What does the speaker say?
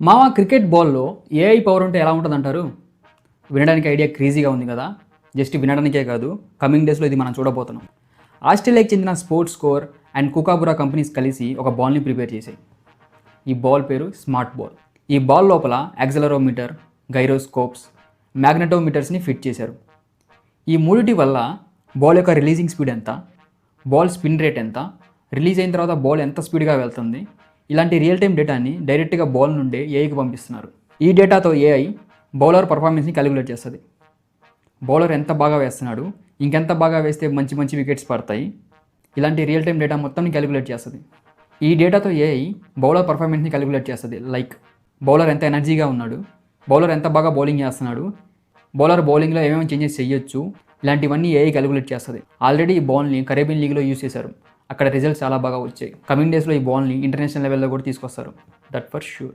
మావా cricket బాల్లో AI power ఉంటే ఎలా ఉంటుందంటారు? వినడానికి ఐడియా క్రేజీగా ఉంది కదా. జస్ట్ వినడానికే కాదు, కమింగ్ డేస్లో ఇది మనం చూడబోతున్నాం. ఆస్ట్రేలియాకి చెందిన స్పోర్ట్స్ స్కోర్ అండ్ కుకాబురా కంపెనీస్ కలిసి ఒక బాల్ని ప్రిపేర్ చేశాయి. ఈ బాల్ పేరు స్మార్ట్ బాల్. ఈ బాల్ లోపల యాక్సెలరోమీటర్, గైరోస్కోప్స్, మ్యాగ్నెటోమీటర్స్ని ఫిట్ చేశారు. ఈ మూడిటి వల్ల బాల్ యొక్క రిలీజింగ్ స్పీడ్ ఎంత, బాల్ స్పిన్ రేట్ ఎంత, రిలీజ్ అయిన తర్వాత బాల్ ఎంత స్పీడ్గా వెళ్తుంది, ఇలాంటి రియల్ టైం డేటాని డైరెక్ట్గా బాల్ నుండే ఏఐకి పంపిస్తున్నారు. ఈ డేటాతో ఏఐ బౌలర్ పర్ఫార్మెన్స్ని క్యాలిక్యులేట్ చేస్తుంది. బౌలర్ ఎంత బాగా వేస్తున్నాడు, ఇంకెంత బాగా వేస్తే మంచి మంచి వికెట్స్ పడతాయి, ఇలాంటి రియల్ టైం డేటా మొత్తాన్ని క్యాలిక్యులేట్ చేస్తుంది. ఈ డేటాతో ఏఐ బౌలర్ పర్ఫార్మెన్స్ని క్యాలిక్యులేట్ చేస్తుంది. లైక్ బౌలర్ ఎంత ఎనర్జీగా ఉన్నాడు, బౌలర్ ఎంత బాగా బౌలింగ్ చేస్తున్నాడు, బౌలర్ బౌలింగ్లో ఏమేమి చేంజెస్ చేయొచ్చు, ఇలాంటివన్నీ ఏఐ క్యాలిక్యులేట్ చేస్తుంది. ఆల్రెడీ ఈ బాల్ని కరేబియన్ లీగ్లో యూస్ చేశారు. అక్కడ రిజల్ట్స్ చాలా బాగా వచ్చాయి. కమింగ్ డేస్లో ఈ బాల్ని ఇంటర్నేషనల్ లెవెల్లో కూడా తీసుకొస్తారు. That for sure.